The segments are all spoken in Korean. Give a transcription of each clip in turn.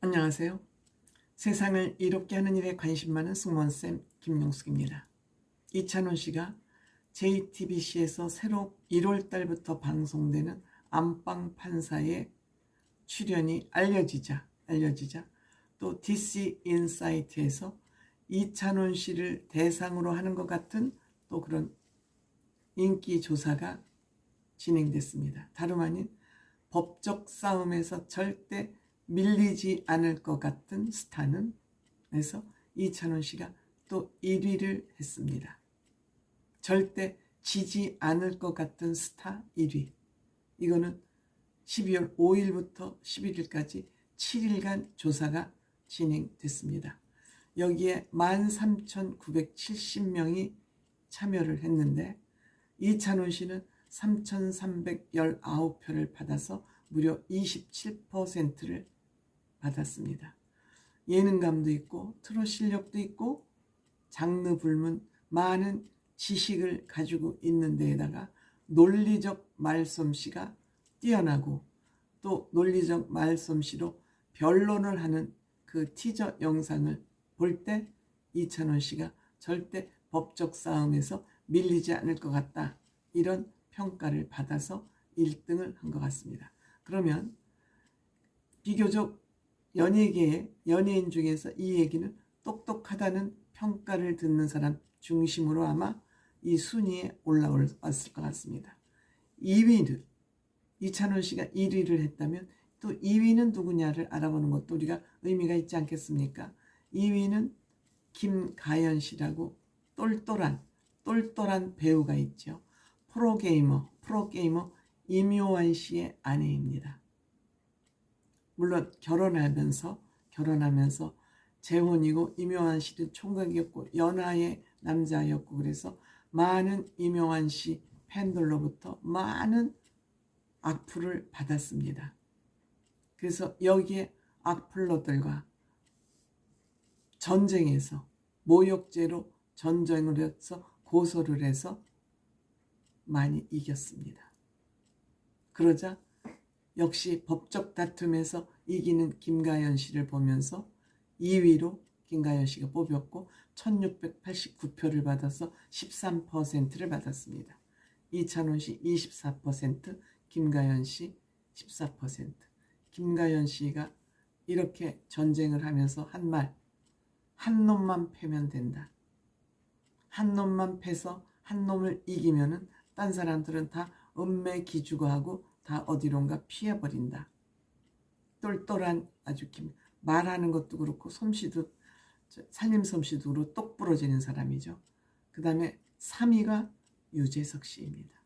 안녕하세요. 세상을 이롭게 하는 일에 관심 많은 승무원쌤 김용숙입니다. 이찬원 씨가 JTBC에서 새로 1월 달부터 방송되는 안방 판사의 출연이 알려지자 또 DC 인사이트에서 이찬원 씨를 대상으로 하는 것 같은 또 그런 인기 조사가 진행됐습니다. 다름 아닌 법적 싸움에서 절대 밀리지 않을 것 같은 스타는 해서 이찬원 씨가 또 1위를 했습니다. 절대 지지 않을 것 같은 스타 1위. 이거는 12월 5일부터 11일까지 7일간 조사가 진행됐습니다. 여기에 13,970명이 참여를 했는데 이찬원 씨는 3,319표를 받아서 무려 27%를 받았습니다. 예능감도 있고 트롯 실력도 있고 장르 불문 많은 지식을 가지고 있는 데에다가 논리적 말솜씨가 뛰어나고 또 논리적 말솜씨로 변론을 하는 그 티저 영상을 볼 때 이찬원 씨가 절대 법적 싸움에서 밀리지 않을 것 같다. 이런 평가를 받아서 1등을 한 것 같습니다. 그러면 비교적 연예계의 연예인 중에서 이 얘기는 똑똑하다는 평가를 듣는 사람 중심으로 아마 이 순위에 올라왔을 것 같습니다. 2위는 이찬원 씨가 1위를 했다면 또 2위는 누구냐를 알아보는 것도 우리가 의미가 있지 않겠습니까? 2위는 김가연 씨라고 똘똘한 배우가 있죠. 프로게이머 임요한 씨의 아내입니다. 물론 결혼하면서 재혼이고 임요한 씨는 총각이었고 연하의 남자였고 그래서 많은 임요한 씨 팬들로부터 많은 악플을 받았습니다. 그래서 여기에 악플러들과 전쟁에서 모욕죄로 전쟁을 해서 고소를 해서 많이 이겼습니다. 그러자 역시 법적 다툼에서 이기는 김가연 씨를 보면서 2위로 김가연 씨가 뽑혔고 1689표를 받아서 13%를 받았습니다. 이찬원 씨 24%, 김가연 씨 14%. 김가연 씨가 이렇게 전쟁을 하면서 한 말, 한 놈만 패면 된다. 한 놈만 패서 한 놈을 이기면은 딴 사람들은 다 은매 기주고하고 다 어디론가 피해버린다. 똘똘한 아주 말하는 것도 그렇고 솜씨도 살림 솜씨도 똑 부러지는 사람이죠. 그 다음에 3위가 유재석 씨입니다.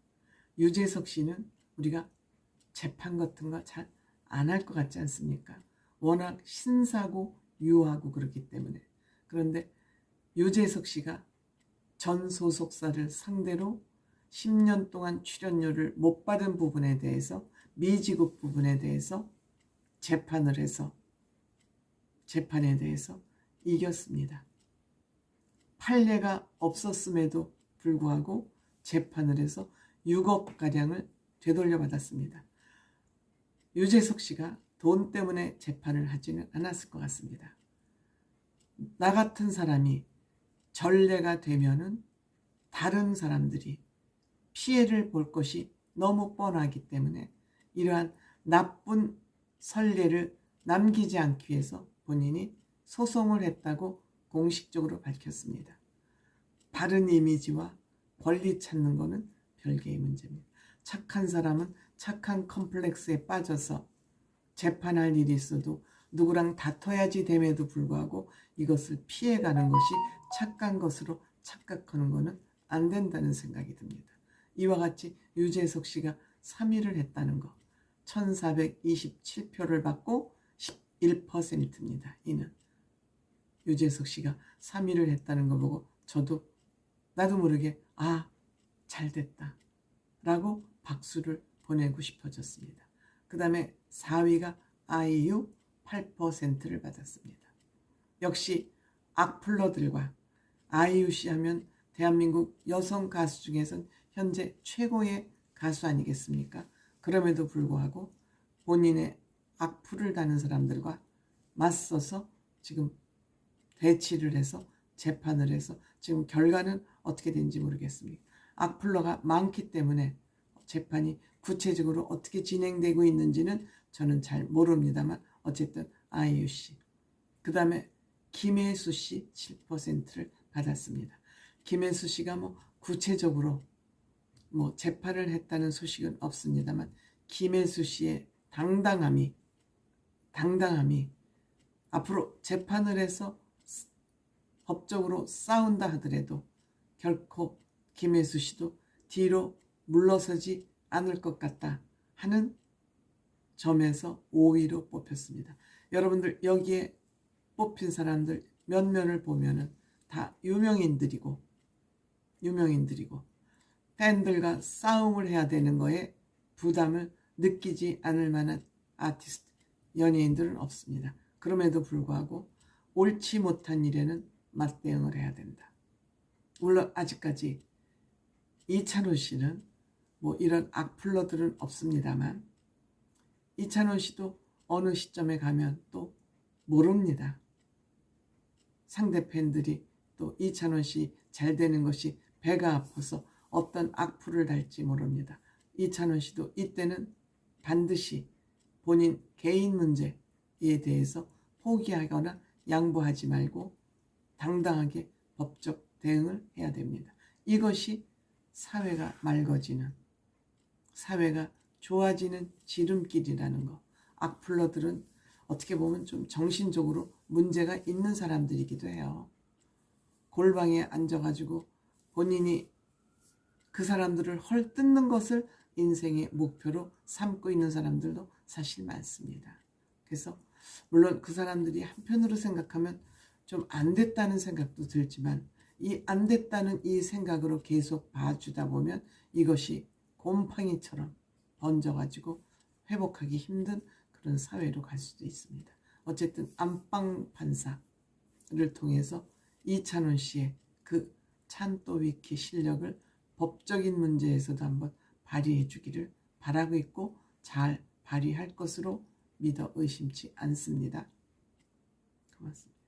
유재석 씨는 우리가 재판 같은 거 잘 안 할 것 같지 않습니까? 워낙 신사고 유하고 그렇기 때문에. 그런데 유재석 씨가 전 소속사를 상대로 10년 동안 출연료를 못 받은 부분에 대해서 미지급 부분에 대해서 재판을 해서 재판에 대해서 이겼습니다. 판례가 없었음에도 불구하고 재판을 해서 6억가량을 되돌려받았습니다. 유재석 씨가 돈 때문에 재판을 하지는 않았을 것 같습니다. 나 같은 사람이 전례가 되면은 다른 사람들이 피해를 볼 것이 너무 뻔하기 때문에 이러한 나쁜 선례를 남기지 않기 위해서 본인이 소송을 했다고 공식적으로 밝혔습니다. 바른 이미지와 권리 찾는 것은 별개의 문제입니다. 착한 사람은 착한 컴플렉스에 빠져서 재판할 일이 있어도 누구랑 다퉈야지 됨에도 불구하고 이것을 피해가는 것이 착한 것으로 착각하는 것은 안 된다는 생각이 듭니다. 이와 같이 유재석 씨가 3위를 했다는 것, 1427표를 받고 11%입니다. 이는 유재석 씨가 3위를 했다는 거 보고 저도 나도 모르게 잘됐다 라고 박수를 보내고 싶어졌습니다. 그 다음에 4위가 아이유 8%를 받았습니다. 역시 악플러들과 아이유 씨 하면 대한민국 여성 가수 중에선 현재 최고의 가수 아니겠습니까? 그럼에도 불구하고 본인의 악플을 다는 사람들과 맞서서 지금 대치를 해서 재판을 해서 지금 결과는 어떻게 된지 모르겠습니다. 악플러가 많기 때문에 재판이 구체적으로 어떻게 진행되고 있는지는 저는 잘 모릅니다만 어쨌든 아이유 씨, 그 다음에 김혜수 씨 7%를 받았습니다. 김혜수 씨가 뭐 구체적으로 뭐 재판을 했다는 소식은 없습니다만 김혜수 씨의 당당함이 앞으로 재판을 해서 법적으로 싸운다 하더라도 결코 김혜수 씨도 뒤로 물러서지 않을 것 같다 하는 점에서 5위로 뽑혔습니다. 여러분들 여기에 뽑힌 사람들 몇몇을 보면은 다 유명인들이고 팬들과 싸움을 해야 되는 거에 부담을 느끼지 않을 만한 아티스트, 연예인들은 없습니다. 그럼에도 불구하고 옳지 못한 일에는 맞대응을 해야 된다. 물론 아직까지 이찬원 씨는 뭐 이런 악플러들은 없습니다만 이찬원 씨도 어느 시점에 가면 또 모릅니다. 상대 팬들이 또 이찬원 씨 잘 되는 것이 배가 아파서 어떤 악플을 달지 모릅니다. 이찬원 씨도 이때는 반드시 본인 개인 문제에 대해서 포기하거나 양보하지 말고 당당하게 법적 대응을 해야 됩니다. 이것이 사회가 맑아지는, 사회가 좋아지는 지름길이라는 거. 악플러들은 어떻게 보면 좀 정신적으로 문제가 있는 사람들이기도 해요. 골방에 앉아가지고 본인이 그 사람들을 헐뜯는 것을 인생의 목표로 삼고 있는 사람들도 사실 많습니다. 그래서 물론 그 사람들이 한편으로 생각하면 좀 안 됐다는 생각도 들지만 이 안 됐다는 이 생각으로 계속 봐주다 보면 이것이 곰팡이처럼 번져가지고 회복하기 힘든 그런 사회로 갈 수도 있습니다. 어쨌든 안방 판사를 통해서 이찬원 씨의 그 찬또위키 실력을 법적인 문제에서도 한번 발휘해 주기를 바라고 있고 잘 발휘할 것으로 믿어 의심치 않습니다. 고맙습니다.